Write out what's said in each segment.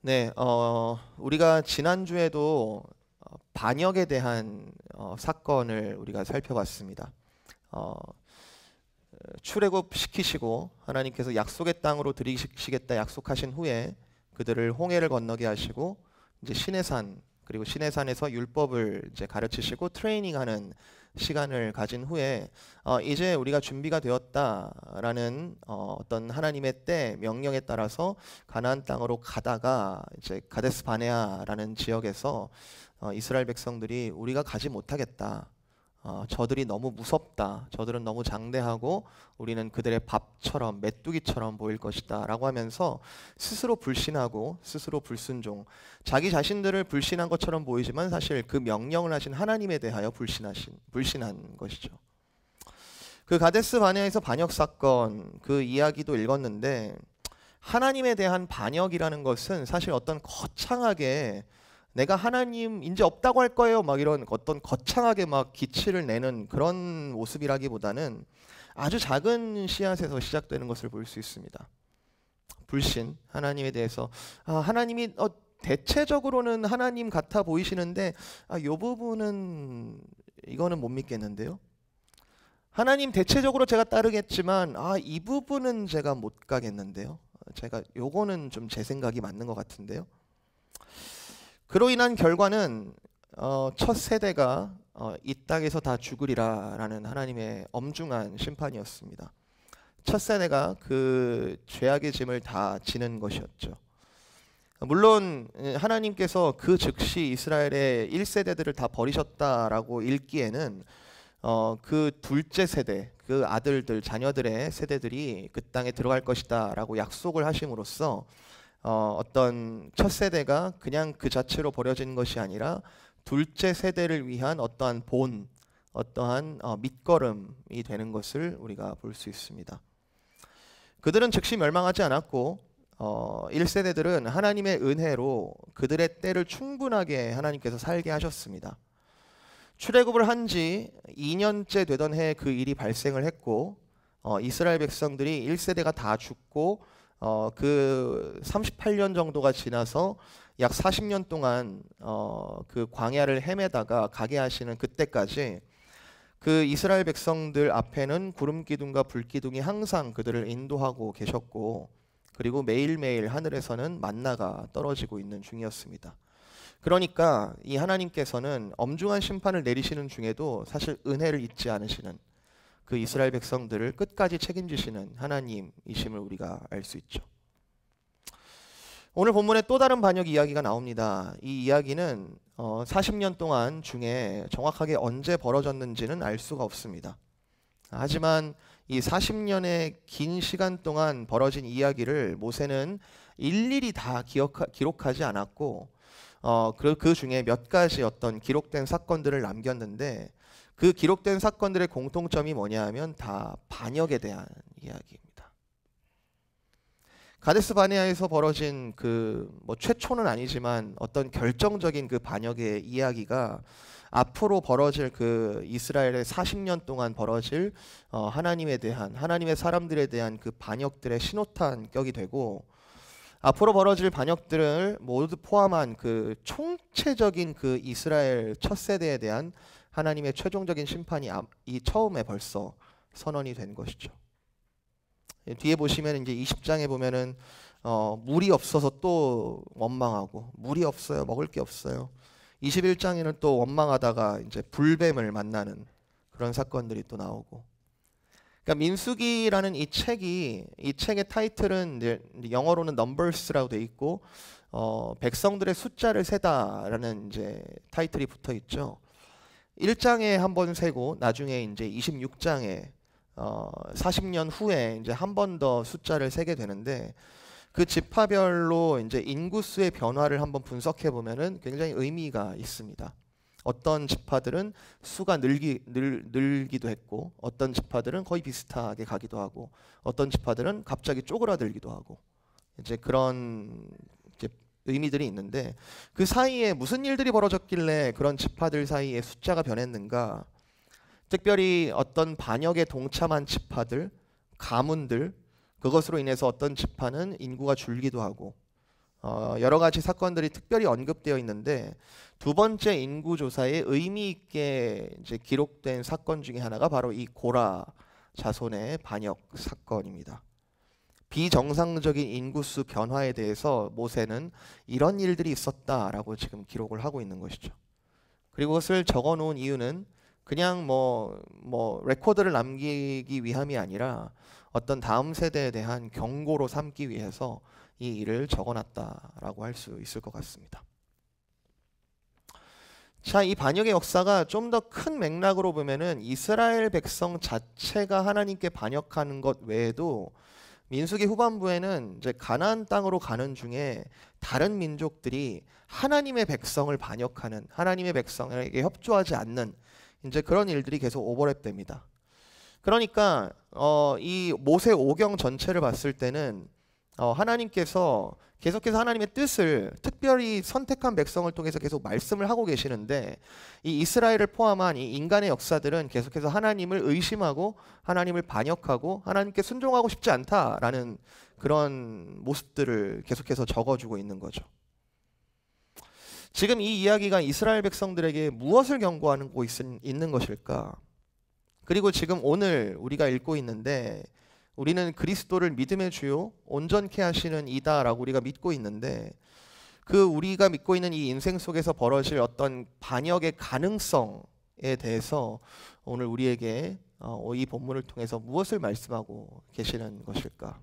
네, 우리가 지난주에도 반역에 대한 사건을 우리가 살펴봤습니다. 어, 출애굽 시키시고 하나님께서 약속의 땅으로 들이시겠다 약속하신 후에 그들을 홍해를 건너게 하시고 이제 시내산, 그리고 시내산에서 율법을 이제 가르치시고 트레이닝하는 시간을 가진 후에 이제 우리가 준비가 되었다라는 어떤 하나님의 때 명령에 따라서 가나안 땅으로 가다가 이제 가데스 바네아라는 지역에서 이스라엘 백성들이 우리가 가지 못하겠다. 저들이 너무 무섭다. 저들은 너무 장대하고 우리는 그들의 밥처럼 메뚜기처럼 보일 것이다 라고 하면서 스스로 불신하고 스스로 불순종, 자기 자신들을 불신한 것처럼 보이지만 사실 그 명령을 하신 하나님에 대하여 불신한 것이죠. 그 가데스 바네아에서 반역 사건 그 이야기도 읽었는데, 하나님에 대한 반역이라는 것은 사실 어떤 거창하게 내가 하나님 이제 없다고 할 거예요 막 이런 어떤 거창하게 막 기치를 내는 그런 모습이라기보다는 아주 작은 씨앗에서 시작되는 것을 볼 수 있습니다. 불신, 하나님에 대해서 하나님이 대체적으로는 하나님 같아 보이시는데 이 부분은 이거는 못 믿겠는데요. 하나님 대체적으로 제가 따르겠지만 이 부분은 제가 못 가겠는데요. 제가 요거는 좀 제 생각이 맞는 것 같은데요. 그로 인한 결과는 첫 세대가 이 땅에서 다 죽으리라라는 하나님의 엄중한 심판이었습니다. 첫 세대가 그 죄악의 짐을 다 지는 것이었죠. 물론 하나님께서 그 즉시 이스라엘의 1세대들을 다 버리셨다라고 읽기에는 그 둘째 세대, 그 아들들, 자녀들의 세대들이 그 땅에 들어갈 것이다 라고 약속을 하심으로써 어떤 첫 세대가 그냥 그 자체로 버려진 것이 아니라 둘째 세대를 위한 어떠한 본, 어떠한 밑거름이 되는 것을 우리가 볼 수 있습니다. 그들은 즉시 멸망하지 않았고 1세대들은 하나님의 은혜로 그들의 때를 충분하게 하나님께서 살게 하셨습니다. 출애굽을 한 지 2년째 되던 해에 그 일이 발생을 했고 이스라엘 백성들이 1세대가 다 죽고 그 38년 정도가 지나서 약 40년 동안 그 광야를 헤매다가 가게 하시는 그때까지 그 이스라엘 백성들 앞에는 구름 기둥과 불 기둥이 항상 그들을 인도하고 계셨고, 그리고 매일매일 하늘에서는 만나가 떨어지고 있는 중이었습니다. 그러니까 이 하나님께서는 엄중한 심판을 내리시는 중에도 사실 은혜를 잊지 않으시는, 그 이스라엘 백성들을 끝까지 책임지시는 하나님이심을 우리가 알 수 있죠. 오늘 본문에 또 다른 반역 이야기가 나옵니다. 이 이야기는 40년 동안 중에 정확하게 언제 벌어졌는지는 알 수가 없습니다. 하지만 이 40년의 긴 시간 동안 벌어진 이야기를 모세는 일일이 다 기록하지 않았고 그 중에 몇 가지 어떤 기록된 사건들을 남겼는데, 그 기록된 사건들의 공통점이 뭐냐 하면 다 반역에 대한 이야기입니다. 가데스 바네아에서 벌어진 그 최초는 아니지만 어떤 결정적인 그 반역의 이야기가 앞으로 벌어질 그 이스라엘의 40년 동안 벌어질 하나님에 대한, 하나님의 사람들에 대한 그 반역들의 신호탄 격이 되고, 앞으로 벌어질 반역들을 모두 포함한 그 총체적인 그 이스라엘 첫 세대에 대한 하나님의 최종적인 심판이 이 처음에 벌써 선언이 된 것이죠. 뒤에 보시면 이제 20장에 보면은 물이 없어서 또 원망하고, 물이 없어요, 먹을 게 없어요. 21장에는 또 원망하다가 이제 불뱀을 만나는 그런 사건들이 또 나오고. 그러니까 민수기라는 이 책의 타이틀은 이제 영어로는 numbers라고 돼 있고 백성들의 숫자를 세다라는 이제 타이틀이 붙어 있죠. 1장에 한번 세고 나중에 이제 26장에 40년 후에 이제 한 번 더 숫자를 세게 되는데, 그 지파별로 이제 인구수의 변화를 한번 분석해 보면은 굉장히 의미가 있습니다. 어떤 지파들은 수가 늘기도 했고, 어떤 지파들은 거의 비슷하게 가기도 하고, 어떤 지파들은 갑자기 쪼그라들기도 하고, 이제 그런 이제 의미들이 있는데, 그 사이에 무슨 일들이 벌어졌길래 그런 지파들 사이에 숫자가 변했는가? 특별히 어떤 반역에 동참한 지파들, 가문들, 그것으로 인해서 어떤 지파는 인구가 줄기도 하고, 여러 가지 사건들이 특별히 언급되어 있는데 두 번째 인구조사에 의미 있게 이제 기록된 사건 중에 하나가 바로 이 고라 자손의 반역 사건입니다. 비정상적인 인구수 변화에 대해서 모세는 이런 일들이 있었다라고 지금 기록을 하고 있는 것이죠. 그리고 그것을 적어 놓은 이유는 그냥 뭐 레코드를 남기기 위함이 아니라 어떤 다음 세대에 대한 경고로 삼기 위해서 이 일을 적어놨다라고 할 수 있을 것 같습니다. 자, 이 반역의 역사가 좀 더 큰 맥락으로 보면은 이스라엘 백성 자체가 하나님께 반역하는 것 외에도 민수기 후반부에는 이제 가나안 땅으로 가는 중에 다른 민족들이 하나님의 백성을 반역하는, 하나님의 백성에게 협조하지 않는 이제 그런 일들이 계속 오버랩됩니다. 그러니까 이 모세 오경 전체를 봤을 때는 하나님께서 계속해서 하나님의 뜻을 특별히 선택한 백성을 통해서 계속 말씀을 하고 계시는데 이 이스라엘을 포함한 이 인간의 역사들은 계속해서 하나님을 의심하고 하나님을 반역하고 하나님께 순종하고 싶지 않다라는 그런 모습들을 계속해서 적어주고 있는 거죠. 지금 이 이야기가 이스라엘 백성들에게 무엇을 경고하고 있는 것일까? 그리고 지금 오늘 우리가 읽고 있는데 우리는 그리스도를 믿음의 주요 온전케 하시는 이다라고 우리가 믿고 있는데 그 우리가 믿고 있는 이 인생 속에서 벌어질 어떤 반역의 가능성에 대해서 오늘 우리에게 이 본문을 통해서 무엇을 말씀하고 계시는 것일까?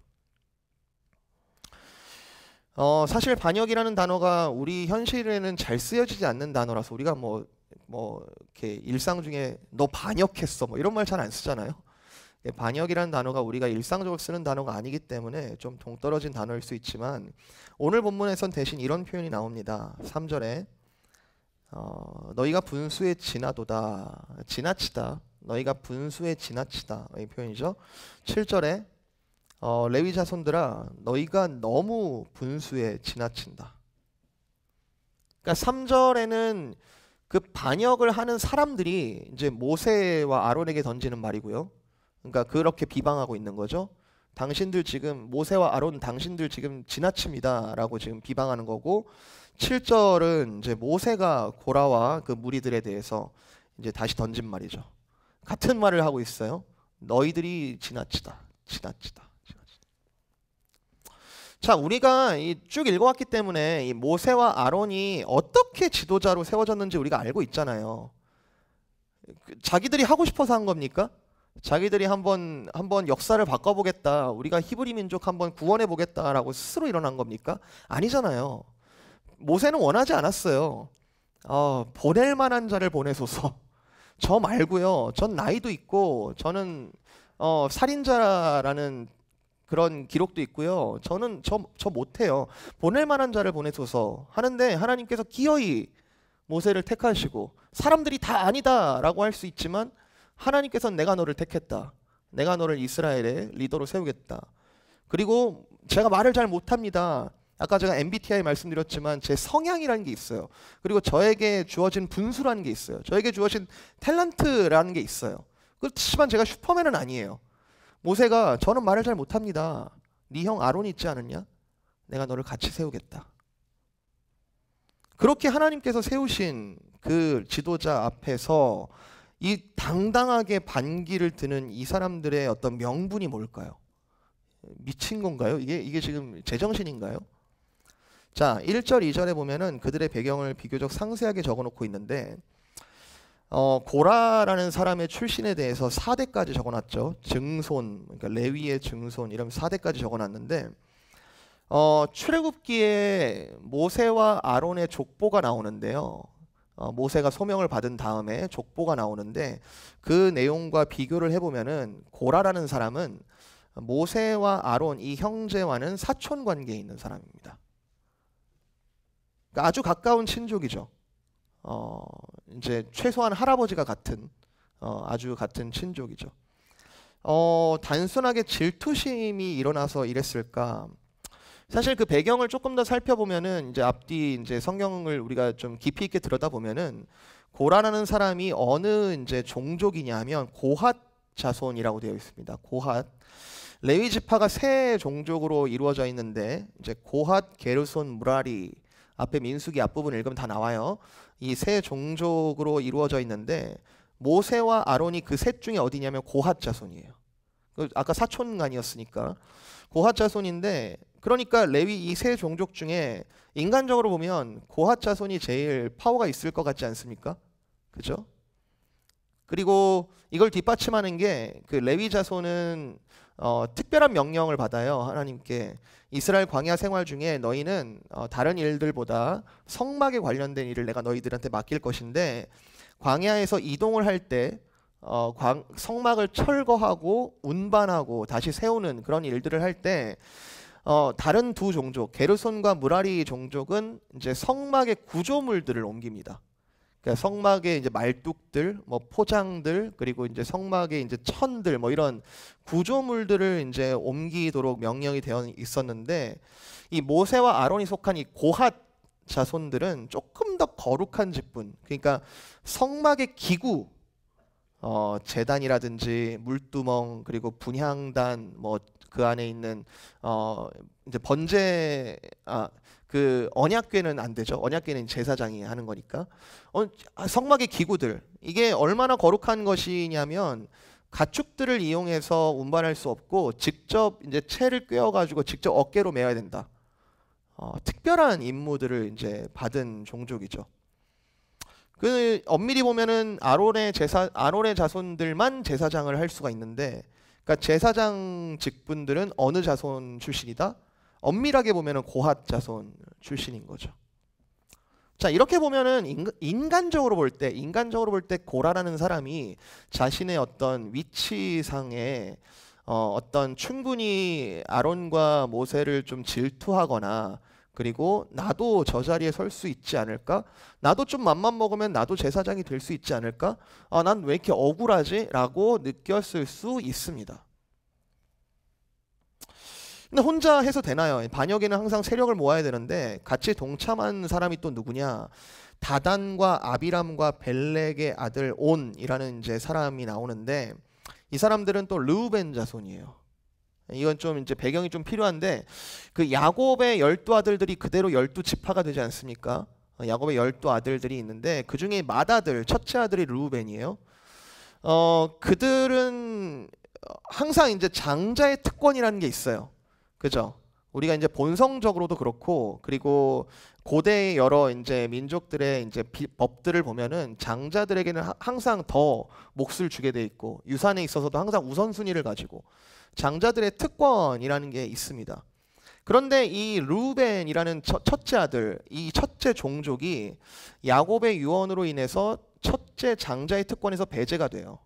사실 반역이라는 단어가 우리 현실에는 잘 쓰여지지 않는 단어라서 우리가 이렇게 일상 중에 너 반역했어 이런 말 잘 안 쓰잖아요. 반역이라는 단어가 우리가 일상적으로 쓰는 단어가 아니기 때문에 좀 동떨어진 단어일 수 있지만 오늘 본문에선 대신 이런 표현이 나옵니다. 3절에 너희가 분수에 지나도다, 지나치다, 너희가 분수에 지나치다 이 표현이죠. 7절에 레위 자손들아 너희가 너무 분수에 지나친다. 그러니까 3절에는 그 반역을 하는 사람들이 이제 모세와 아론에게 던지는 말이고요. 그러니까 그렇게 비방하고 있는 거죠. 당신들 지금 모세와 아론 당신들 지금 지나칩니다라고 지금 비방하는 거고 7절은 이제 모세가 고라와 그 무리들에 대해서 이제 다시 던진 말이죠. 같은 말을 하고 있어요. 너희들이 지나치다. 자, 우리가 쭉 읽어왔기 때문에 이 모세와 아론이 어떻게 지도자로 세워졌는지 우리가 알고 있잖아요. 자기들이 하고 싶어서 한 겁니까? 자기들이 한번 역사를 바꿔보겠다, 우리가 히브리 민족 한번 구원해 보겠다라고 스스로 일어난 겁니까? 아니잖아요. 모세는 원하지 않았어요. 보낼 만한 자를 보내소서. 저 말고요. 전 나이도 있고 저는 살인자라는 그런 기록도 있고요. 저는 저 못해요. 보낼 만한 자를 보내소서 하는데 하나님께서 기어이 모세를 택하시고 사람들이 다 아니다라고 할 수 있지만 하나님께서는 내가 너를 택했다. 내가 너를 이스라엘의 리더로 세우겠다. 그리고 제가 말을 잘 못합니다. 아까 제가 MBTI 말씀드렸지만 제 성향이라는 게 있어요. 그리고 저에게 주어진 분수라는 게 있어요. 저에게 주어진 탤런트라는 게 있어요. 그렇지만 제가 슈퍼맨은 아니에요. 모세가 저는 말을 잘 못합니다. 네 형 아론이 있지 않느냐? 내가 너를 같이 세우겠다. 그렇게 하나님께서 세우신 그 지도자 앞에서 이 당당하게 반기를 드는 이 사람들의 어떤 명분이 뭘까요? 미친 건가요? 이게 지금 제정신인가요? 자, 1절, 2절에 보면은 그들의 배경을 비교적 상세하게 적어놓고 있는데 고라라는 사람의 출신에 대해서 4대까지 적어놨죠. 증손, 그러니까 레위의 증손 이런 4대까지 적어놨는데 출애굽기에 모세와 아론의 족보가 나오는데요. 모세가 소명을 받은 다음에 족보가 나오는데 그 내용과 비교를 해보면은 고라라는 사람은 모세와 아론 이 형제와는 사촌 관계에 있는 사람입니다. 그러니까 아주 가까운 친족이죠. 이제 최소한 할아버지가 같은 아주 같은 친족이죠. 단순하게 질투심이 일어나서 이랬을까? 사실 그 배경을 조금 더 살펴보면은 이제 앞뒤 이제 성경을 우리가 좀 깊이 있게 들여다보면은 고라라는 사람이 어느 이제 종족이냐면 고핫 자손이라고 되어 있습니다. 고핫. 레위 지파가 세 종족으로 이루어져 있는데 이제 고핫, 게르손, 무라리 앞에 민수기 앞부분 읽으면 다 나와요. 이 세 종족으로 이루어져 있는데 모세와 아론이 그 셋 중에 어디냐면 고핫 자손이에요. 아까 사촌간이었으니까 고핫 자손인데 그러니까 레위 이 세 종족 중에 인간적으로 보면 고핫 자손이 제일 파워가 있을 것 같지 않습니까? 그죠? 그리고 이걸 뒷받침하는 게 그 레위 자손은 특별한 명령을 받아요. 하나님께 이스라엘 광야 생활 중에 너희는 다른 일들보다 성막에 관련된 일을 내가 너희들한테 맡길 것인데 광야에서 이동을 할 때 성막을 철거하고 운반하고 다시 세우는 그런 일들을 할 때 다른 두 종족 게르손과 무라리 종족은 이제 성막의 구조물들을 옮깁니다. 그러니까 성막의 이제 말뚝들, 뭐 포장들, 그리고 이제 성막의 이제 천들, 뭐 이런 구조물들을 이제 옮기도록 명령이 되어 있었는데 이 모세와 아론이 속한 이 고핫 자손들은 조금 더 거룩한 직분, 그러니까 성막의 기구, 제단이라든지 물두멍, 그리고 분향단, 뭐 그 안에 있는 이제 번제 그 언약궤는 안 되죠. 언약궤는 제사장이 하는 거니까. 성막의 기구들, 이게 얼마나 거룩한 것이냐면 가축들을 이용해서 운반할 수 없고 직접 이제 채를 꿰어가지고 직접 어깨로 메어야 된다. 특별한 임무들을 이제 받은 종족이죠. 그 엄밀히 보면은 아론의 자손들만 제사장을 할 수가 있는데, 그러니까 제사장 직분들은 어느 자손 출신이다? 엄밀하게 보면은 고핫 자손 출신인 거죠. 자, 이렇게 보면은 인간적으로 볼 때 고라라는 사람이 자신의 어떤 위치상에 어떤 충분히 아론과 모세를 좀 질투하거나, 그리고 나도 저 자리에 설 수 있지 않을까? 나도 좀 맘만 먹으면 나도 제사장이 될 수 있지 않을까? 난 왜 이렇게 억울하지? 라고 느꼈을 수 있습니다. 근데 혼자 해서 되나요? 반역에는 항상 세력을 모아야 되는데 같이 동참한 사람이 또 누구냐? 다단과 아비람과 벨렉의 아들 온이라는 이제 사람이 나오는데 이 사람들은 또 르우벤 자손이에요. 이건 좀 이제 배경이 좀 필요한데 그 야곱의 12아들들이 그대로 12지파가 되지 않습니까? 야곱의 12아들들이 있는데 그 중에 맏아들, 첫째 아들이 르우벤이에요. 그들은 항상 이제 장자의 특권이라는 게 있어요. 그죠? 우리가 이제 본성적으로도 그렇고, 그리고 고대의 여러 이제 민족들의 이제 법들을 보면은 장자들에게는 항상 더 몫을 주게 돼 있고, 유산에 있어서도 항상 우선순위를 가지고 장자들의 특권이라는 게 있습니다. 그런데 이 르우벤이라는 첫째 아들, 이 첫째 종족이 야곱의 유언으로 인해서 첫째 장자의 특권에서 배제가 돼요.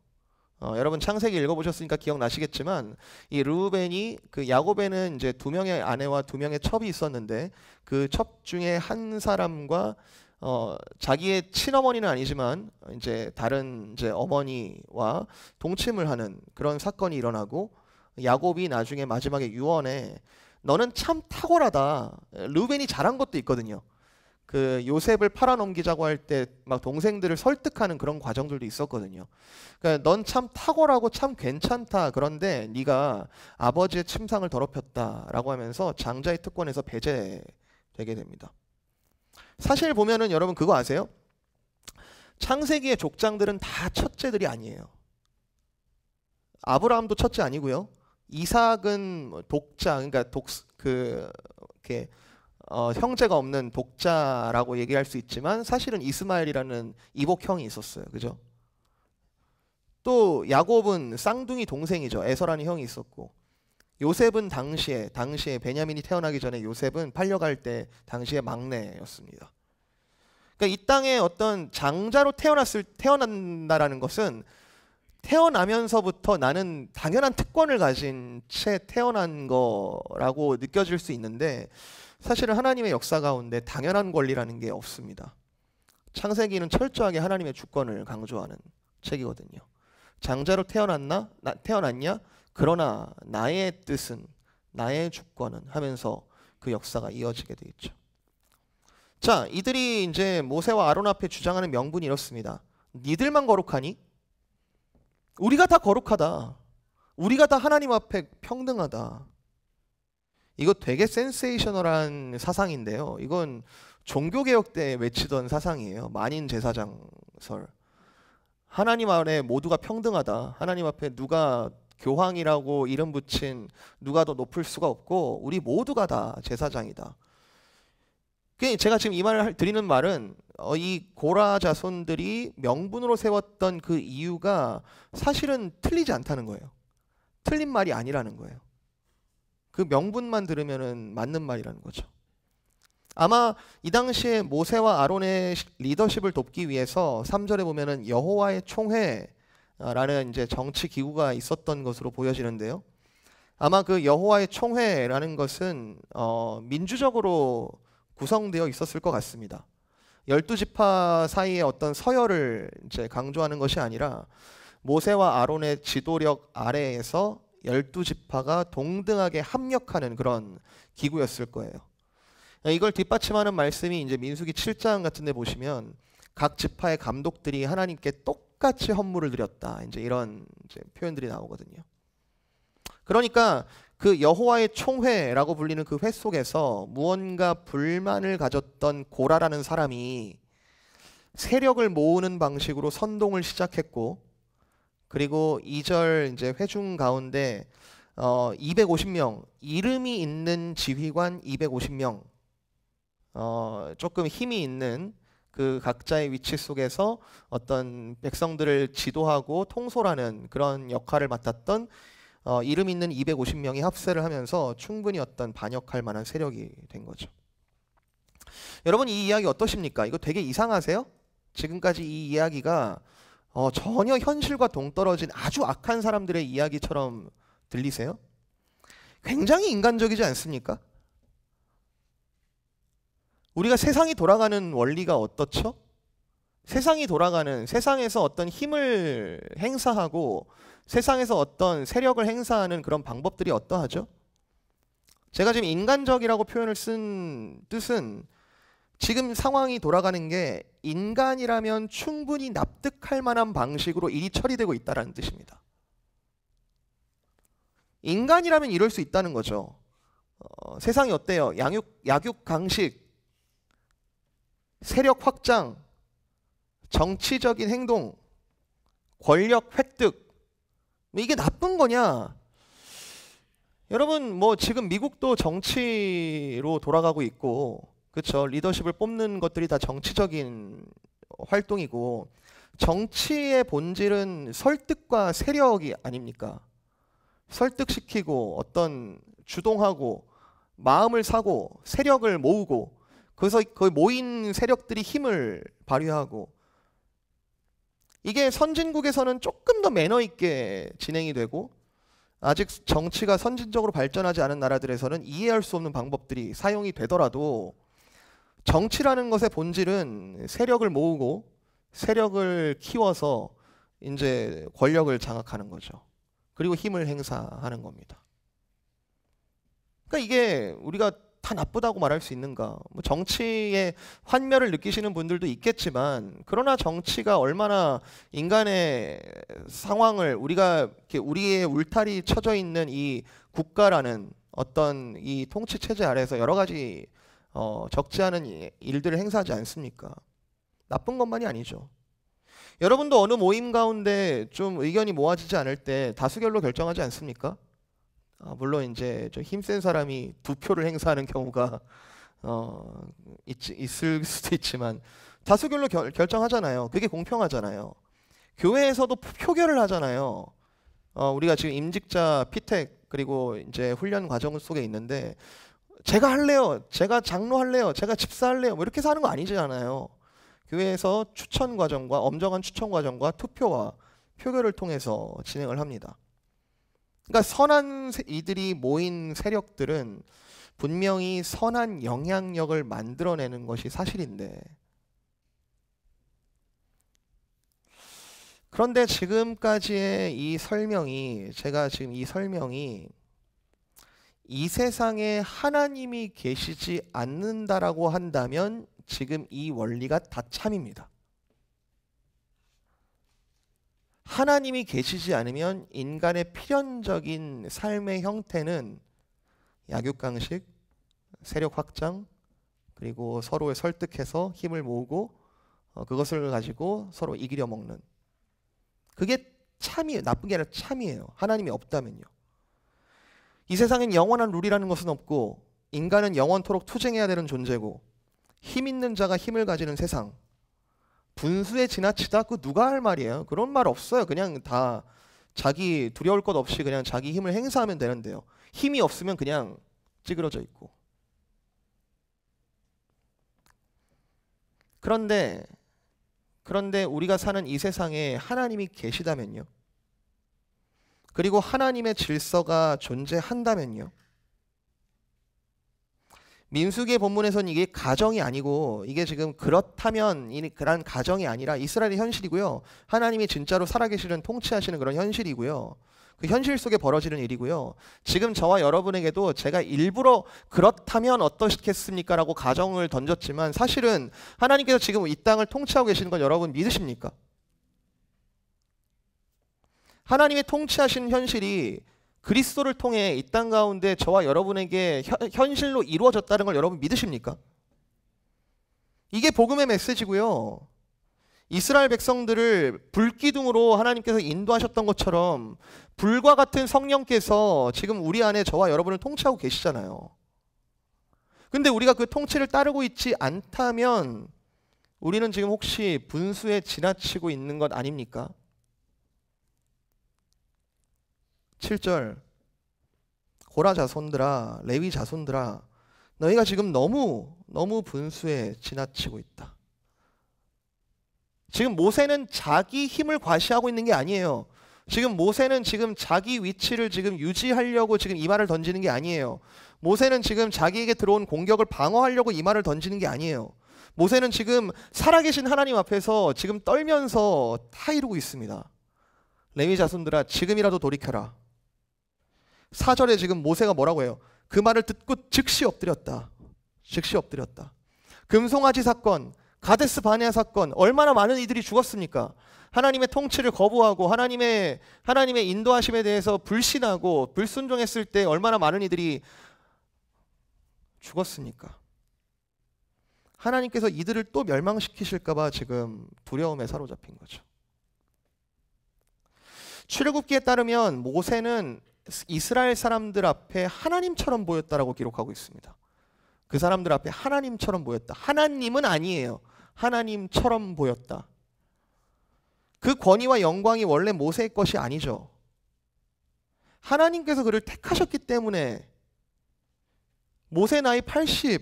여러분 창세기 읽어보셨으니까 기억나시겠지만 이 르우벤이 그 야곱에는 이제 2명의 아내와 2명의 첩이 있었는데 그 첩 중에 한 사람과 자기의 친어머니는 아니지만 이제 다른 이제 어머니와 동침을 하는 그런 사건이 일어나고 야곱이 나중에 마지막에 유언에 너는 참 탁월하다. 르우벤이 잘한 것도 있거든요. 그 요셉을 팔아넘기자고 할 때 막 동생들을 설득하는 그런 과정들도 있었거든요. 그러니까 넌 참 탁월하고 참 괜찮다. 그런데 네가 아버지의 침상을 더럽혔다라고 하면서 장자의 특권에서 배제되게 됩니다. 사실 보면은 여러분 그거 아세요? 창세기의 족장들은 다 첫째들이 아니에요. 아브라함도 첫째 아니고요. 이삭은 독자, 그러니까 이렇게 형제가 없는 독자라고 얘기할 수 있지만 사실은 이스마엘이라는 이복형이 있었어요. 그죠? 또 야곱은 쌍둥이 동생이죠. 에서라는 형이 있었고, 요셉은 당시에 베냐민이 태어나기 전에 요셉은 팔려갈 때 당시에 막내였습니다. 그러니까 이 땅에 어떤 장자로 태어난다라는 것은 태어나면서부터 나는 당연한 특권을 가진 채 태어난 거라고 느껴질 수 있는데 사실은 하나님의 역사 가운데 당연한 권리라는 게 없습니다. 창세기는 철저하게 하나님의 주권을 강조하는 책이거든요. 장자로 태어났냐? 그러나 나의 뜻은, 나의 주권은 하면서 그 역사가 이어지게 돼 있죠. 자, 이들이 이제 모세와 아론 앞에 주장하는 명분이 이렇습니다. 니들만 거룩하니? 우리가 다 거룩하다. 우리가 다 하나님 앞에 평등하다. 이거 되게 센세이셔널한 사상인데요. 이건 종교개혁 때 외치던 사상이에요. 만인 제사장설. 하나님 안에 모두가 평등하다. 하나님 앞에 누가 교황이라고 이름 붙인 누가 더 높을 수가 없고 우리 모두가 다 제사장이다. 제가 지금 이 말을 드리는 말은 이 고라 자손들이 명분으로 세웠던 그 이유가 사실은 틀리지 않다는 거예요. 틀린 말이 아니라는 거예요. 그 명분만 들으면은 맞는 말이라는 거죠. 아마 이 당시에 모세와 아론의 리더십을 돕기 위해서 3절에 보면은 여호와의 총회라는 이제 정치 기구가 있었던 것으로 보여지는데요. 아마 그 여호와의 총회라는 것은 민주적으로 구성되어 있었을 것 같습니다. 12지파 사이의 어떤 서열을 이제 강조하는 것이 아니라 모세와 아론의 지도력 아래에서 12지파가 동등하게 합력하는 그런 기구였을 거예요. 이걸 뒷받침하는 말씀이 이제 민수기 7장 같은 데 보시면 각 지파의 감독들이 하나님께 똑같이 헌물을 드렸다. 이제 이런 이제 표현들이 나오거든요. 그러니까 그 여호와의 총회라고 불리는 그 회 속에서 무언가 불만을 가졌던 고라라는 사람이 세력을 모으는 방식으로 선동을 시작했고, 그리고 2절 이제 회중 가운데 250명, 이름이 있는 지휘관 250명, 조금 힘이 있는 그 각자의 위치 속에서 어떤 백성들을 지도하고 통솔하는 그런 역할을 맡았던 이름 있는 250명이 합세를 하면서 충분히 어떤 반역할 만한 세력이 된 거죠. 여러분, 이 이야기 어떠십니까? 이거 되게 이상하세요? 지금까지 이 이야기가 전혀 현실과 동떨어진 아주 악한 사람들의 이야기처럼 들리세요? 굉장히 인간적이지 않습니까? 우리가 세상이 돌아가는 원리가 어떻죠? 세상이 돌아가는, 세상에서 어떤 힘을 행사하고 세상에서 어떤 세력을 행사하는 그런 방법들이 어떠하죠? 제가 지금 인간적이라고 표현을 쓴 뜻은 지금 상황이 돌아가는 게 인간이라면 충분히 납득할 만한 방식으로 일이 처리되고 있다는 뜻입니다. 인간이라면 이럴 수 있다는 거죠. 세상이 어때요? 약육강식, 세력 확장, 정치적인 행동, 권력 획득, 이게 나쁜 거냐? 여러분, 뭐 지금 미국도 정치로 돌아가고 있고, 그렇죠? 리더십을 뽑는 것들이 다 정치적인 활동이고, 정치의 본질은 설득과 세력이 아닙니까? 설득시키고 어떤 주동하고 마음을 사고 세력을 모으고, 그래서 그 모인 세력들이 힘을 발휘하고, 이게 선진국에서는 조금 더 매너 있게 진행이 되고, 아직 정치가 선진적으로 발전하지 않은 나라들에서는 이해할 수 없는 방법들이 사용이 되더라도, 정치라는 것의 본질은 세력을 모으고 세력을 키워서 이제 권력을 장악하는 거죠. 그리고 힘을 행사하는 겁니다. 그러니까 이게 우리가 다 나쁘다고 말할 수 있는가? 뭐 정치에 환멸을 느끼시는 분들도 있겠지만, 그러나 정치가 얼마나 인간의 상황을, 우리가 우리의 울타리 쳐져 있는 이 국가라는 어떤 이 통치 체제 아래에서 여러 가지 적지 않은 일들을 행사하지 않습니까? 나쁜 것만이 아니죠. 여러분도 어느 모임 가운데 좀 의견이 모아지지 않을 때 다수결로 결정하지 않습니까? 물론 이제 좀 힘센 사람이 두 표를 행사하는 경우가 있을 수도 있지만 다수결로 결정하잖아요. 그게 공평하잖아요. 교회에서도 표결을 하잖아요. 우리가 지금 임직자 피택 그리고 이제 훈련 과정 속에 있는데, 제가 할래요, 제가 장로 할래요, 제가 집사 할래요, 뭐 이렇게 해서 하는 거 아니잖아요. 교회에서 추천 과정과 엄정한 추천 과정과 투표와 표결을 통해서 진행을 합니다. 그러니까 선한 이들이 모인 세력들은 분명히 선한 영향력을 만들어내는 것이 사실인데, 그런데 지금까지의 이 설명이, 제가 지금 이 설명이 이 세상에 하나님이 계시지 않는다라고 한다면 지금 이 원리가 다 참입니다. 하나님이 계시지 않으면 인간의 필연적인 삶의 형태는 약육강식, 세력 확장, 그리고 서로의 설득해서 힘을 모으고 그것을 가지고 서로 이기려 먹는, 그게 참이에요. 나쁜 게 아니라 참이에요. 하나님이 없다면요. 이 세상엔 영원한 룰이라는 것은 없고 인간은 영원토록 투쟁해야 되는 존재고, 힘 있는 자가 힘을 가지는 세상, 분수에 지나치다, 그 누가 할 말이에요? 그런 말 없어요. 그냥 다 자기 두려울 것 없이 그냥 자기 힘을 행사하면 되는데요. 힘이 없으면 그냥 찌그러져 있고. 그런데 우리가 사는 이 세상에 하나님이 계시다면요, 그리고 하나님의 질서가 존재한다면요, 민수기의 본문에서는 이게 가정이 아니고, 이게 지금 그렇다면 그런 가정이 아니라 이스라엘의 현실이고요, 하나님이 진짜로 살아계시는 통치하시는 그런 현실이고요, 그 현실 속에 벌어지는 일이고요. 지금 저와 여러분에게도 제가 일부러 그렇다면 어떠시겠습니까? 라고 가정을 던졌지만, 사실은 하나님께서 지금 이 땅을 통치하고 계시는 건 여러분 믿으십니까? 하나님의 통치하시는 현실이 그리스도를 통해 이 땅 가운데 저와 여러분에게 현실로 이루어졌다는 걸 여러분 믿으십니까? 이게 복음의 메시지고요. 이스라엘 백성들을 불기둥으로 하나님께서 인도하셨던 것처럼 불과 같은 성령께서 지금 우리 안에 저와 여러분을 통치하고 계시잖아요. 근데 우리가 그 통치를 따르고 있지 않다면 우리는 지금 혹시 분수에 지나치고 있는 것 아닙니까? 7절, 고라 자손들아, 레위 자손들아, 너희가 지금 너무 분수에 지나치고 있다. 지금 모세는 자기 힘을 과시하고 있는 게 아니에요. 지금 모세는 지금 자기 위치를 지금 유지하려고 지금 이 말을 던지는 게 아니에요. 모세는 지금 자기에게 들어온 공격을 방어하려고 이 말을 던지는 게 아니에요. 모세는 지금 살아계신 하나님 앞에서 지금 떨면서 다 이루고 있습니다. 레위 자손들아, 지금이라도 돌이켜라. 4절에 지금 모세가 뭐라고 해요? 그 말을 듣고 즉시 엎드렸다. 즉시 엎드렸다. 금송아지 사건, 가데스 바네아 사건, 얼마나 많은 이들이 죽었습니까? 하나님의 통치를 거부하고 하나님의 인도하심에 대해서 불신하고 불순종했을 때 얼마나 많은 이들이 죽었습니까? 하나님께서 이들을 또 멸망시키실까 봐 지금 두려움에 사로잡힌 거죠. 출애굽기에 따르면 모세는 이스라엘 사람들 앞에 하나님처럼 보였다라고 기록하고 있습니다. 그 사람들 앞에 하나님처럼 보였다. 하나님은 아니에요. 하나님처럼 보였다. 그 권위와 영광이 원래 모세의 것이 아니죠. 하나님께서 그를 택하셨기 때문에 모세 나이 80,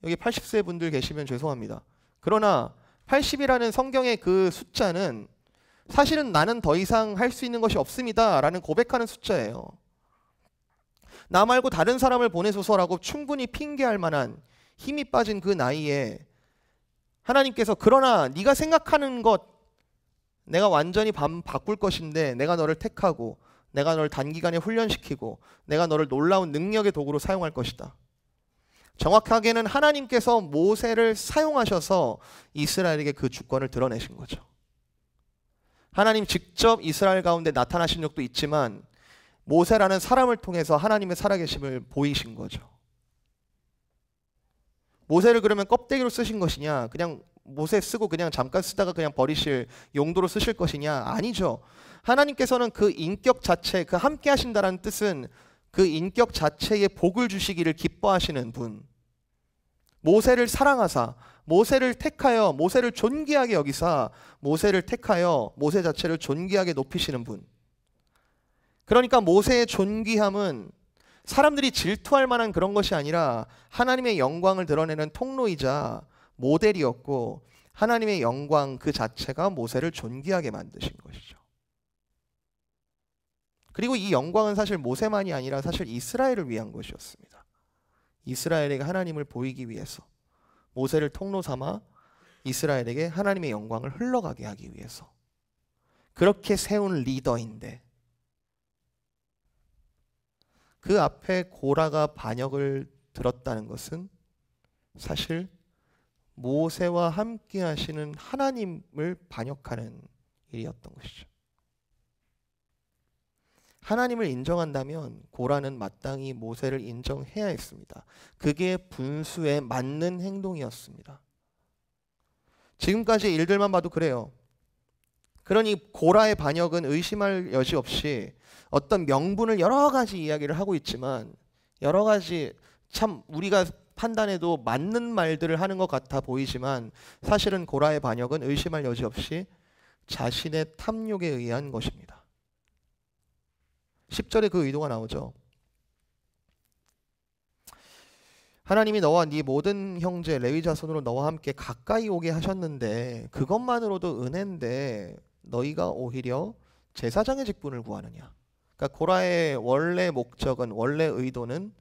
여기 80세 분들 계시면 죄송합니다. 그러나 80이라는 성경의 그 숫자는 사실은 나는 더 이상 할 수 있는 것이 없습니다 라는 고백하는 숫자예요. 나 말고 다른 사람을 보내소서라고 충분히 핑계할 만한 힘이 빠진 그 나이에 하나님께서 그러나 네가 생각하는 것 내가 완전히 바꿀 것인데 내가 너를 택하고 내가 너를 단기간에 훈련시키고 내가 너를 놀라운 능력의 도구로 사용할 것이다. 정확하게는 하나님께서 모세를 사용하셔서 이스라엘에게 그 주권을 드러내신 거죠. 하나님 직접 이스라엘 가운데 나타나신 적도 있지만 모세라는 사람을 통해서 하나님의 살아계심을 보이신 거죠. 모세를 그러면 껍데기로 쓰신 것이냐, 그냥 모세 쓰고 그냥 잠깐 쓰다가 그냥 버리실 용도로 쓰실 것이냐? 아니죠. 하나님께서는 그 인격 자체, 그 함께 하신다라는 뜻은 그 인격 자체에 복을 주시기를 기뻐하시는 분, 모세를 사랑하사 모세를 택하여 모세를 존귀하게 여기사 모세를 택하여 모세 자체를 존귀하게 높이시는 분. 그러니까 모세의 존귀함은 사람들이 질투할 만한 그런 것이 아니라 하나님의 영광을 드러내는 통로이자 모델이었고 하나님의 영광 그 자체가 모세를 존귀하게 만드신 것이죠. 그리고 이 영광은 사실 모세만이 아니라 사실 이스라엘을 위한 것이었습니다. 이스라엘에게 하나님을 보이기 위해서 모세를 통로 삼아 이스라엘에게 하나님의 영광을 흘러가게 하기 위해서 그렇게 세운 리더인데 그 앞에 고라가 반역을 들었다는 것은 사실 모세와 함께 하시는 하나님을 반역하는 일이었던 것이죠. 하나님을 인정한다면 고라는 마땅히 모세를 인정해야 했습니다. 그게 분수에 맞는 행동이었습니다. 지금까지 일들만 봐도 그래요. 그러니 고라의 반역은 의심할 여지 없이 어떤 명분을 여러 가지 이야기를 하고 있지만 여러 가지 참 우리가 판단해도 맞는 말들을 하는 것 같아 보이지만 사실은 고라의 반역은 의심할 여지 없이 자신의 탐욕에 의한 것입니다. 10절에 그 의도가 나오죠. 하나님이 너와 네 모든 형제 레위 자손으로 너와 함께 가까이 오게 하셨는데 그것만으로도 은혜인데 너희가 오히려 제사장의 직분을 구하느냐. 그러니까 고라의 원래 목적은, 원래 의도는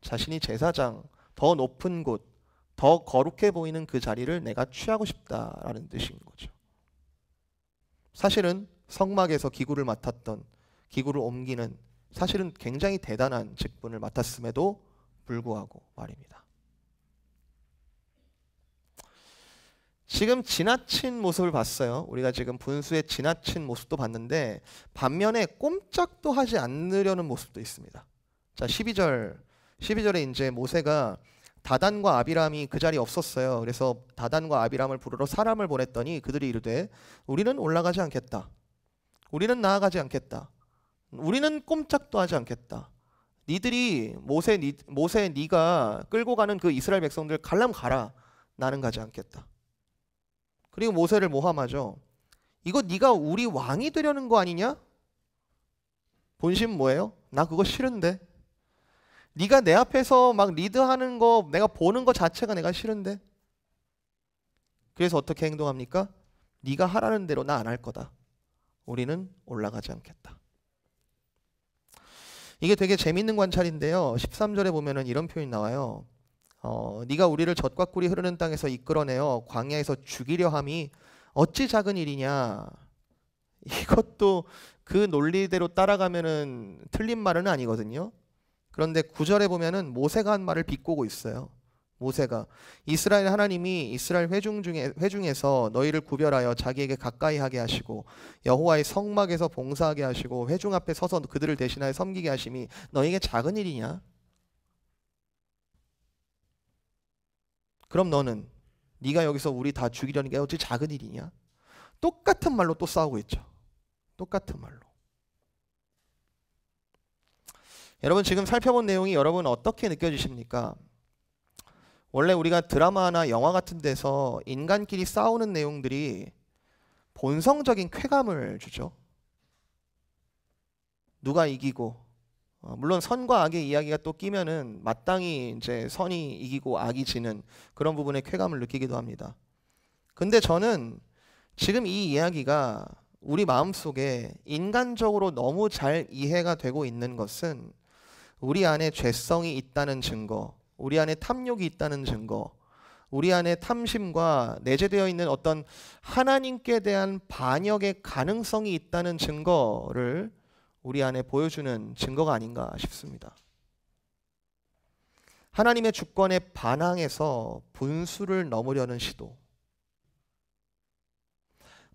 자신이 제사장, 더 높은 곳, 더 거룩해 보이는 그 자리를 내가 취하고 싶다라는 뜻인 거죠. 사실은 성막에서 기구를 맡았던, 기구를 옮기는 사실은 굉장히 대단한 직분을 맡았음에도 불구하고 말입니다. 지금 지나친 모습을 봤어요. 우리가 지금 분수의 지나친 모습도 봤는데 반면에 꼼짝도 하지 않으려는 모습도 있습니다. 자, 12절에 이제 모세가 다단과 아비람이 그 자리에 없었어요. 그래서 다단과 아비람을 부르러 사람을 보냈더니 그들이 이르되 우리는 올라가지 않겠다. 우리는 나아가지 않겠다. 우리는 꼼짝도 하지 않겠다. 니들이 모세 네가 끌고 가는 그 이스라엘 백성들 갈라면 가라. 나는 가지 않겠다. 그리고 모세를 모함하죠. 이거 네가 우리 왕이 되려는 거 아니냐? 본심 뭐예요? 나 그거 싫은데. 네가 내 앞에서 막 리드하는 거 내가 보는 거 자체가 내가 싫은데. 그래서 어떻게 행동합니까? 네가 하라는 대로 나 안 할 거다. 우리는 올라가지 않겠다. 이게 되게 재밌는 관찰인데요. 13절에 보면은 이런 표현이 나와요. 네가 우리를 젖과 꿀이 흐르는 땅에서 이끌어내어 광야에서 죽이려 함이 어찌 작은 일이냐. 이것도 그 논리대로 따라가면은 틀린 말은 아니거든요. 그런데 9절에 보면은 모세가 한 말을 비꼬고 있어요. 모세가 이스라엘 하나님이 이스라엘 회중에서 너희를 구별하여 자기에게 가까이 하게 하시고 여호와의 성막에서 봉사하게 하시고 회중 앞에 서서 그들을 대신하여 섬기게 하심이 너희에게 작은 일이냐? 그럼 너는 네가 여기서 우리 다 죽이려는 게 어찌 작은 일이냐? 똑같은 말로 또 싸우고 있죠. 똑같은 말로. 여러분 지금 살펴본 내용이 여러분 어떻게 느껴지십니까? 원래 우리가 드라마나 영화 같은 데서 인간끼리 싸우는 내용들이 본성적인 쾌감을 주죠. 누가 이기고 물론 선과 악의 이야기가 또 끼면은 마땅히 이제 선이 이기고 악이 지는 그런 부분에 쾌감을 느끼기도 합니다. 근데 저는 지금 이 이야기가 우리 마음속에 인간적으로 너무 잘 이해가 되고 있는 것은 우리 안에 죄성이 있다는 증거, 우리 안에 탐욕이 있다는 증거, 우리 안에 탐심과 내재되어 있는 어떤 하나님께 대한 반역의 가능성이 있다는 증거를 우리 안에 보여주는 증거가 아닌가 싶습니다. 하나님의 주권에 반항해서 분수를 넘으려는 시도.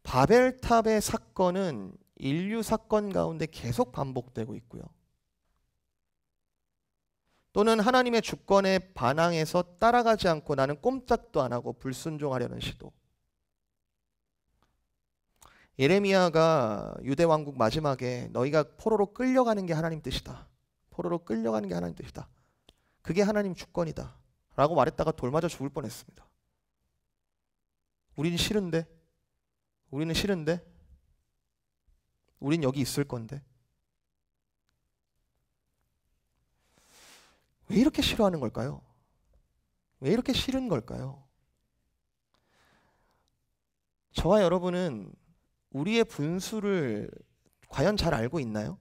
바벨탑의 사건은 인류 사건 가운데 계속 반복되고 있고요. 또는 하나님의 주권에 반항해서 따라가지 않고 나는 꼼짝도 안 하고 불순종하려는 시도. 예레미야가 유대 왕국 마지막에 너희가 포로로 끌려가는 게 하나님 뜻이다. 포로로 끌려가는 게 하나님 뜻이다. 그게 하나님 주권이다. 라고 말했다가 돌 맞아 죽을 뻔했습니다. 우리는 싫은데? 우리는 싫은데? 우린 여기 있을 건데? 왜 이렇게 싫어하는 걸까요? 왜 이렇게 싫은 걸까요? 저와 여러분은 우리의 분수를 과연 잘 알고 있나요?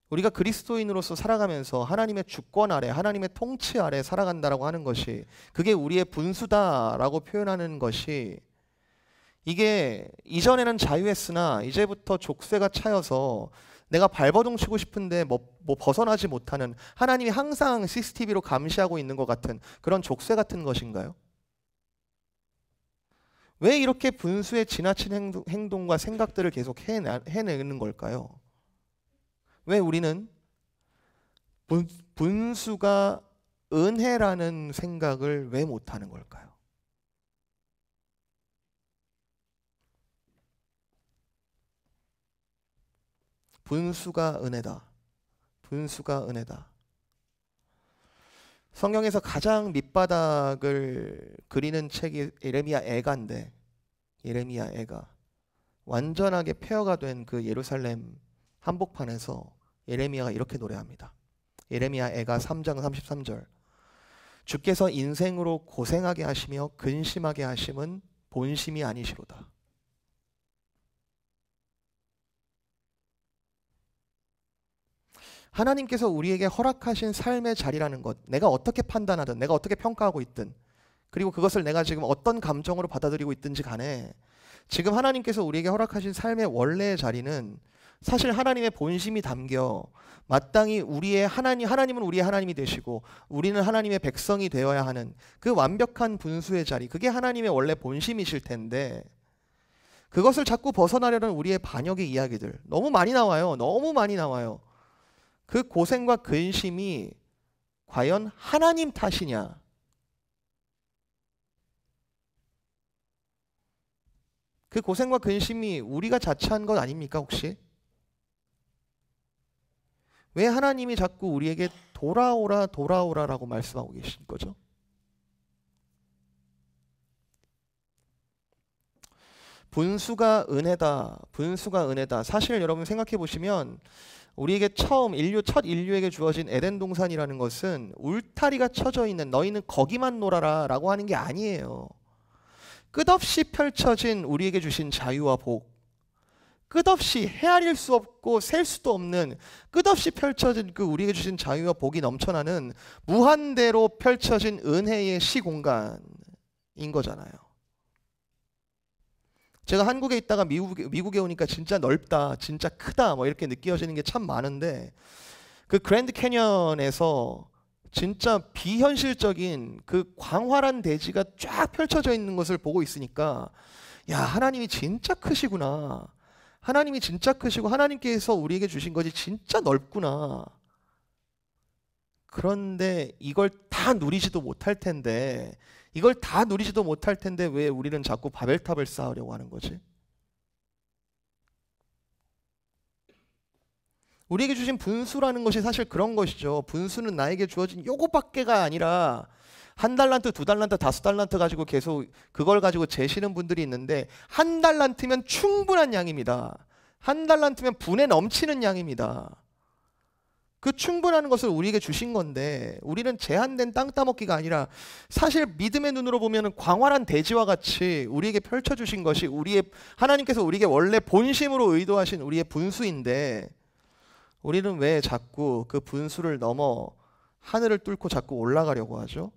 우리가 그리스도인으로서 살아가면서 하나님의 주권 아래, 하나님의 통치 아래 살아간다라고 하는 것이 그게 우리의 분수다라고 표현하는 것이 이게 이전에는 자유했으나 이제부터 족쇄가 차여서 내가 발버둥 치고 싶은데 뭐 벗어나지 못하는 하나님이 항상 CCTV로 감시하고 있는 것 같은 그런 족쇄 같은 것인가요? 왜 이렇게 분수의 지나친 행동과 생각들을 계속 해내는 걸까요? 왜 우리는 분수가 은혜라는 생각을 왜 못하는 걸까요? 분수가 은혜다. 분수가 은혜다. 성경에서 가장 밑바닥을 그리는 책이 예레미야 애가인데, 예레미야 애가 완전하게 폐허가 된 그 예루살렘 한복판에서 예레미야가 이렇게 노래합니다. 예레미야 애가 3장 33절. 주께서 인생으로 고생하게 하시며 근심하게 하심은 본심이 아니시로다. 하나님께서 우리에게 허락하신 삶의 자리라는 것, 내가 어떻게 판단하든 내가 어떻게 평가하고 있든, 그리고 그것을 내가 지금 어떤 감정으로 받아들이고 있든지 간에 지금 하나님께서 우리에게 허락하신 삶의 원래의 자리는 사실 하나님의 본심이 담겨 마땅히 하나님은 우리의 하나님이 되시고 우리는 하나님의 백성이 되어야 하는 그 완벽한 분수의 자리, 그게 하나님의 원래 본심이실 텐데, 그것을 자꾸 벗어나려는 우리의 반역의 이야기들 너무 많이 나와요. 너무 많이 나와요. 그 고생과 근심이 과연 하나님 탓이냐? 그 고생과 근심이 우리가 자처한 것 아닙니까 혹시? 왜 하나님이 자꾸 우리에게 돌아오라 돌아오라라고 말씀하고 계신 거죠? 분수가 은혜다. 분수가 은혜다. 사실 여러분 생각해 보시면 우리에게 첫 인류에게 주어진 에덴 동산이라는 것은 울타리가 쳐져 있는, 너희는 거기만 놀아라 라고 하는 게 아니에요. 끝없이 펼쳐진 우리에게 주신 자유와 복, 끝없이 헤아릴 수 없고 셀 수도 없는 끝없이 펼쳐진 그 우리에게 주신 자유와 복이 넘쳐나는 무한대로 펼쳐진 은혜의 시공간인 거잖아요. 제가 한국에 있다가 미국에 오니까 진짜 넓다, 진짜 크다 뭐 이렇게 느껴지는 게 참 많은데, 그 그랜드 캐년에서 진짜 비현실적인 그 광활한 대지가 쫙 펼쳐져 있는 것을 보고 있으니까, 야, 하나님이 진짜 크시구나. 하나님이 진짜 크시고 하나님께서 우리에게 주신 것이 진짜 넓구나. 그런데 이걸 다 누리지도 못할 텐데 왜 우리는 자꾸 바벨탑을 쌓으려고 하는 거지? 우리에게 주신 분수라는 것이 사실 그런 것이죠. 분수는 나에게 주어진 요거밖에가 아니라 1달란트, 2달란트, 5달란트 가지고 계속 그걸 가지고 재시는 분들이 있는데, 1달란트면 충분한 양입니다. 1달란트면 분에 넘치는 양입니다. 그 충분한 것을 우리에게 주신 건데, 우리는 제한된 땅 따먹기가 아니라 사실 믿음의 눈으로 보면 광활한 대지와 같이 우리에게 펼쳐주신 것이 하나님께서 우리에게 원래 본심으로 의도하신 우리의 분수인데, 우리는 왜 자꾸 그 분수를 넘어 하늘을 뚫고 자꾸 올라가려고 하죠?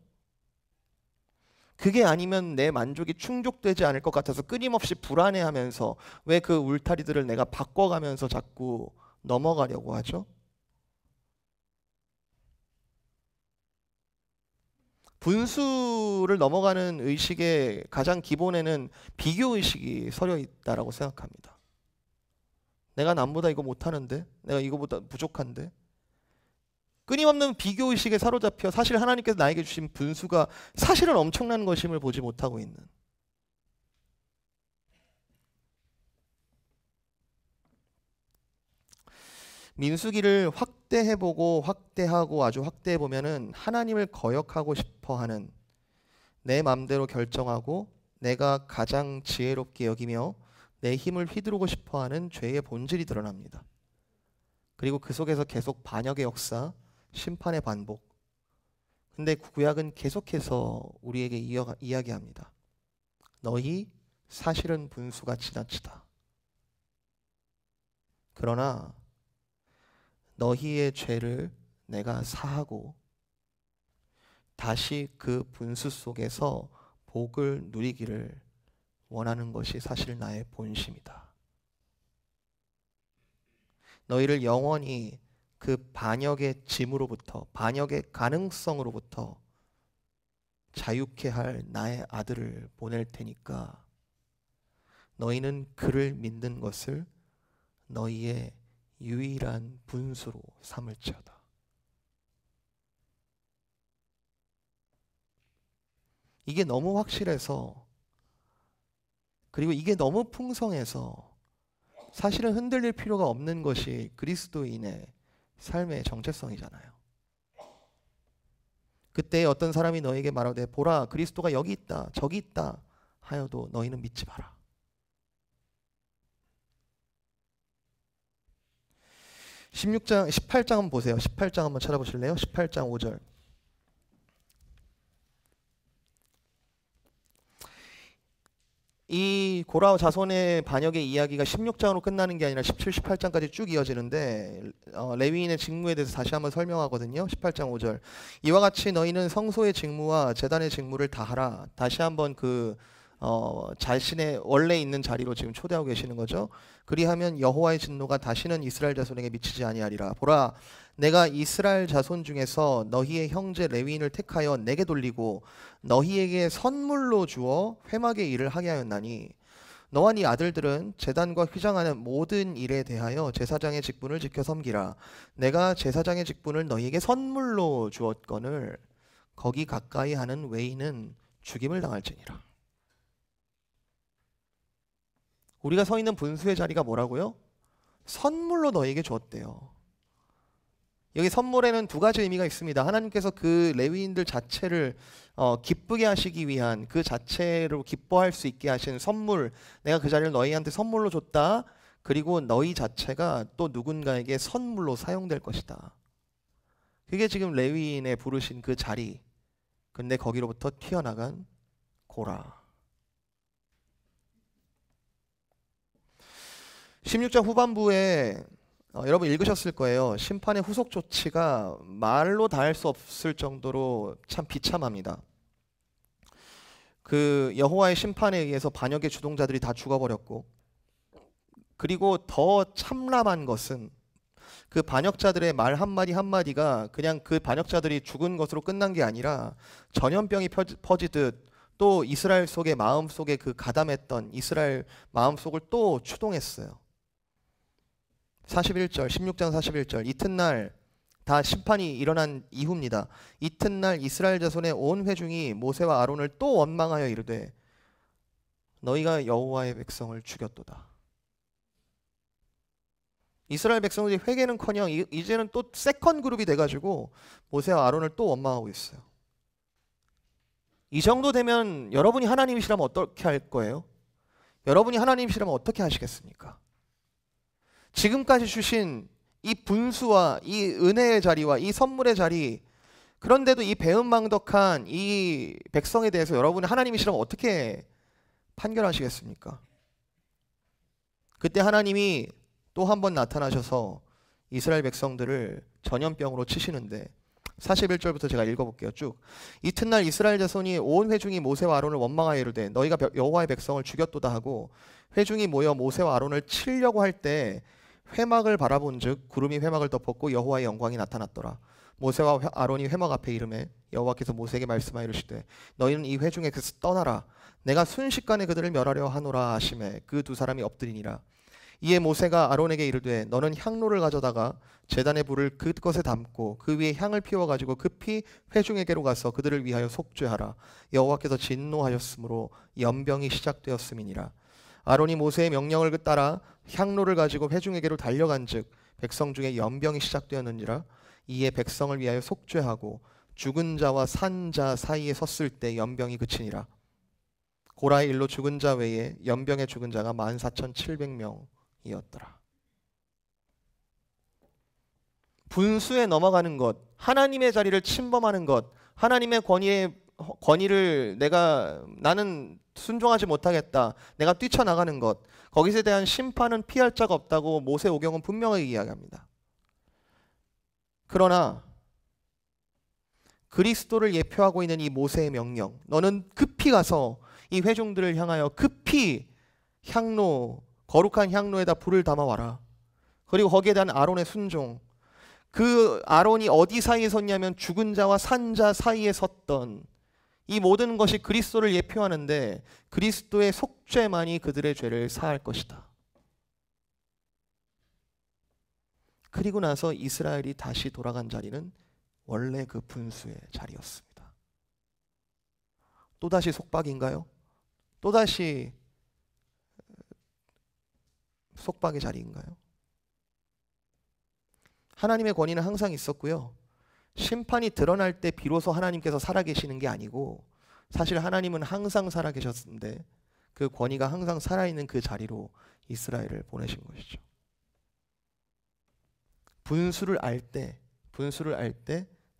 그게 아니면 내 만족이 충족되지 않을 것 같아서 끊임없이 불안해하면서 왜 그 울타리들을 내가 바꿔가면서 자꾸 넘어가려고 하죠? 분수를 넘어가는 의식의 가장 기본에는 비교의식이 서려 있다라고 생각합니다. 내가 남보다 이거 못하는데? 내가 이거보다 부족한데? 끊임없는 비교의식에 사로잡혀 사실 하나님께서 나에게 주신 분수가 사실은 엄청난 것임을 보지 못하고 있는, 민수기를 확대해보고 확대하고 아주 하나님을 거역하고 싶어하는, 내 맘대로 결정하고 내가 가장 지혜롭게 여기며 내 힘을 휘두르고 싶어하는 죄의 본질이 드러납니다. 그리고 그 속에서 계속 반역의 역사, 심판의 반복. 근데 구약은 계속해서 우리에게 이야기합니다. 너희 사실은 분수가 지나치다. 그러나 너희의 죄를 내가 사하고 다시 그 분수 속에서 복을 누리기를 원하는 것이 사실 나의 본심이다. 너희를 영원히 그 반역의 짐으로부터, 반역의 가능성으로부터 자유케 할 나의 아들을 보낼 테니까 너희는 그를 믿는 것을 너희의 유일한 분수로 삼을지어다. 이게 너무 확실해서, 그리고 이게 너무 풍성해서 사실은 흔들릴 필요가 없는 것이 그리스도인의 삶의 정체성이잖아요. 그때 어떤 사람이 너에게 말하되 보라 그리스도가 여기 있다 저기 있다 하여도 너희는 믿지 마라. 18장 한번 보세요. 18장 한번 찾아보실래요? 18장 5절. 이 고라 자손의 반역의 이야기가 16장으로 끝나는 게 아니라 17, 18장까지 쭉 이어지는데 레위인의 직무에 대해서 다시 한번 설명하거든요. 18장 5절. 이와 같이 너희는 성소의 직무와 제단의 직무를 다 하라. 다시 한번 자신의 원래 있는 자리로 지금 초대하고 계시는 거죠. 그리하면 여호와의 진노가 다시는 이스라엘 자손에게 미치지 아니하리라. 보라 내가 이스라엘 자손 중에서 너희의 형제 레위인을 택하여 내게 돌리고 너희에게 선물로 주어 회막의 일을 하게 하였나니 너와 네 아들들은 제단과 휘장하는 모든 일에 대하여 제사장의 직분을 지켜 섬기라. 내가 제사장의 직분을 너희에게 선물로 주었거늘 거기 가까이 하는 외인은 죽임을 당할지니라. 우리가 서 있는 분수의 자리가 뭐라고요? 선물로 너희에게 주었대요. 여기 선물에는 두 가지 의미가 있습니다. 하나님께서 그 레위인들 자체를 기쁘게 하시기 위한, 그 자체로 기뻐할 수 있게 하신 선물, 내가 그 자리를 너희한테 선물로 줬다. 그리고 너희 자체가 또 누군가에게 선물로 사용될 것이다. 그게 지금 레위인의 부르신 그 자리. 근데 거기로부터 튀어나간 고라. 16장 후반부에 여러분 읽으셨을 거예요. 심판의 후속 조치가 말로 다 할 수 없을 정도로 참 비참합니다. 그 여호와의 심판에 의해서 반역의 주동자들이 다 죽어버렸고, 그리고 더 참람한 것은 그 반역자들의 말 한마디 한마디가 그냥 그 반역자들이 죽은 것으로 끝난 게 아니라 전염병이 퍼지듯 또 이스라엘 속의 마음 속에 그 가담했던 이스라엘 마음 속을 또 추동했어요. 41절, 16장 41절. 이튿날 다 심판이 일어난 이후입니다. 이튿날 이스라엘 자손의 온 회중이 모세와 아론을 또 원망하여 이르되 너희가 여호와의 백성을 죽였도다. 이스라엘 백성들이 회개는커녕 이제는 또 세컨 그룹이 돼가지고 모세와 아론을 또 원망하고 있어요. 이 정도 되면 여러분이 하나님이시라면 어떻게 할 거예요? 여러분이 하나님이시라면 어떻게 하시겠습니까? 지금까지 주신 이 분수와 이 은혜의 자리와 이 선물의 자리, 그런데도 이 배은망덕한 이 백성에 대해서 여러분이 하나님이시라면 어떻게 판결하시겠습니까? 그때 하나님이 또 한 번 나타나셔서 이스라엘 백성들을 전염병으로 치시는데 41절부터 제가 읽어볼게요. 쭉. 이튿날 이스라엘 자손이 온 회중이 모세와 아론을 원망하여 이르되 너희가 여호와의 백성을 죽였도다 하고 회중이 모여 모세와 아론을 치려고 할 때 회막을 바라본즉 구름이 회막을 덮었고 여호와의 영광이 나타났더라. 모세와 아론이 회막 앞에 이르매 여호와께서 모세에게 말씀하여 이르시되 너희는 이 회중에게서 떠나라. 내가 순식간에 그들을 멸하려 하노라 하시매 그 두 사람이 엎드리니라. 이에 모세가 아론에게 이르되 너는 향로를 가져다가 제단의 불을 그것에 담고 그 위에 향을 피워가지고 급히 회중에게로 가서 그들을 위하여 속죄하라. 여호와께서 진노하셨으므로 연병이 시작되었음이니라. 아론이 모세의 명령을 따라 향로를 가지고 회중에게로 달려간즉 백성 중에 연병이 시작되었느니라. 이에 백성을 위하여 속죄하고 죽은 자와 산 자 사이에 섰을 때 연병이 그치니라. 고라의 일로 죽은 자 외에 연병에 죽은 자가 14,700명이었더라. 분수에 넘어가는 것, 하나님의 자리를 침범하는 것, 하나님의 권위를 나는 순종하지 못하겠다, 내가 뛰쳐나가는 것, 거기에 대한 심판은 피할 자가 없다고 모세오경은 분명하게 이야기합니다. 그러나 그리스도를 예표하고 있는 이 모세의 명령, 너는 급히 가서 이 회중들을 향하여 급히 거룩한 향로에다 불을 담아와라. 그리고 거기에 대한 아론의 순종, 그 아론이 어디 사이에 섰냐면 죽은 자와 산 자 사이에 섰던 이 모든 것이 그리스도를 예표하는데 그리스도의 속죄만이 그들의 죄를 사할 것이다. 그리고 나서 이스라엘이 다시 돌아간 자리는 원래 그 분수의 자리였습니다. 또다시 속박인가요? 또다시 속박의 자리인가요? 하나님의 권위는 항상 있었고요. 심판이 드러날 때 비로소 하나님께서 살아계시는 게 아니고 사실 하나님은 항상 살아계셨는데 그 권위가 항상 살아있는 그 자리로 이스라엘을 보내신 것이죠. 분수를 알 때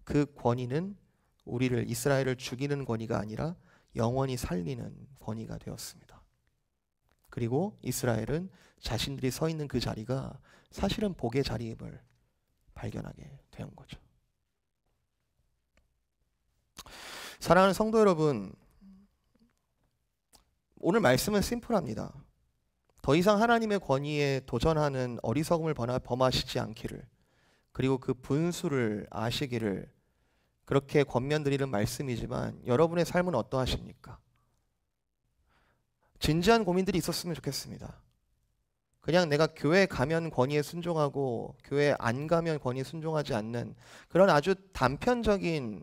그 권위는 우리를 이스라엘을 죽이는 권위가 아니라 영원히 살리는 권위가 되었습니다. 그리고 이스라엘은 자신들이 서 있는 그 자리가 사실은 복의 자리임을 발견하게 된 거죠. 사랑하는 성도 여러분, 오늘 말씀은 심플합니다. 더 이상 하나님의 권위에 도전하는 어리석음을 범하시지 않기를, 그리고 그 분수를 아시기를 그렇게 권면드리는 말씀이지만 여러분의 삶은 어떠하십니까? 진지한 고민들이 있었으면 좋겠습니다. 그냥 내가 교회 가면 권위에 순종하고 교회 안 가면 권위에 순종하지 않는 그런 아주 단편적인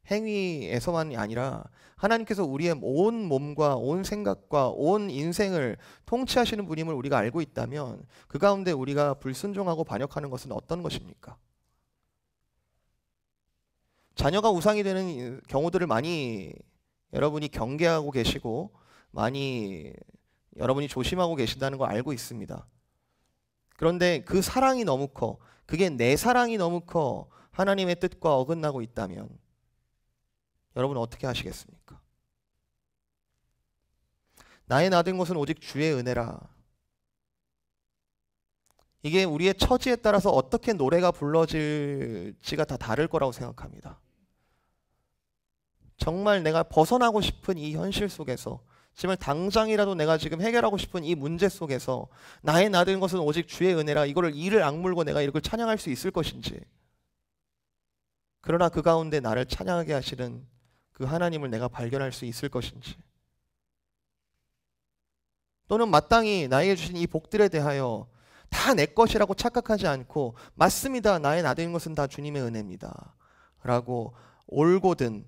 행위에서만이 아니라 하나님께서 우리의 온 몸과 온 생각과 온 인생을 통치하시는 분임을 우리가 알고 있다면 그 가운데 우리가 불순종하고 반역하는 것은 어떤 것입니까? 자녀가 우상이 되는 경우들을 많이 여러분이 경계하고 계시고 많이 여러분이 조심하고 계신다는 걸 알고 있습니다. 그런데 그 사랑이 너무 커, 그게 내 사랑이 너무 커 하나님의 뜻과 어긋나고 있다면 여러분은 어떻게 하시겠습니까? 나의 나된 것은 오직 주의 은혜라. 이게 우리의 처지에 따라서 어떻게 노래가 불러질지가 다 다를 거라고 생각합니다. 정말 내가 벗어나고 싶은 이 현실 속에서, 정말 당장이라도 내가 지금 해결하고 싶은 이 문제 속에서 나의 나된 것은 오직 주의 은혜라, 이거를 이를 악물고 내가 이걸 찬양할 수 있을 것인지, 그러나 그 가운데 나를 찬양하게 하시는 그 하나님을 내가 발견할 수 있을 것인지, 또는 마땅히 나에게 주신 이 복들에 대하여 다 내 것이라고 착각하지 않고 맞습니다, 나의 나된 것은 다 주님의 은혜입니다 라고 올곧은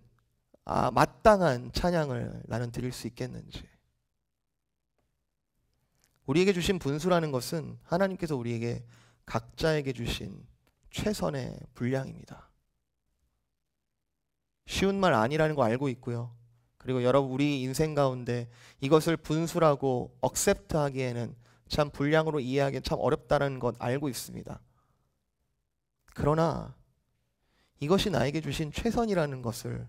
마땅한 찬양을 나는 드릴 수 있겠는지. 우리에게 주신 분수라는 것은 하나님께서 우리에게 각자에게 주신 최선의 분량입니다. 쉬운 말 아니라는 거 알고 있고요. 그리고 여러분, 우리 인생 가운데 이것을 분수라고 억셉트하기에는 참 분량으로 이해하기엔 참 어렵다는 것 알고 있습니다. 그러나 이것이 나에게 주신 최선이라는 것을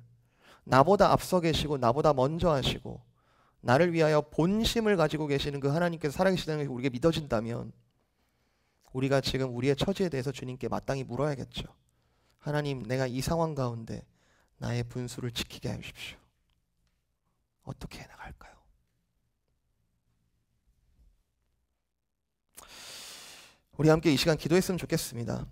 나보다 앞서 계시고 나보다 먼저 하시고 나를 위하여 본심을 가지고 계시는 그 하나님께서 살아계시다는 것이 우리에게 믿어진다면 우리가 지금 우리의 처지에 대해서 주님께 마땅히 물어야겠죠. 하나님, 내가 이 상황 가운데 나의 분수를 지키게 해주십시오. 어떻게 해나갈까요? 우리 함께 이 시간 기도했으면 좋겠습니다.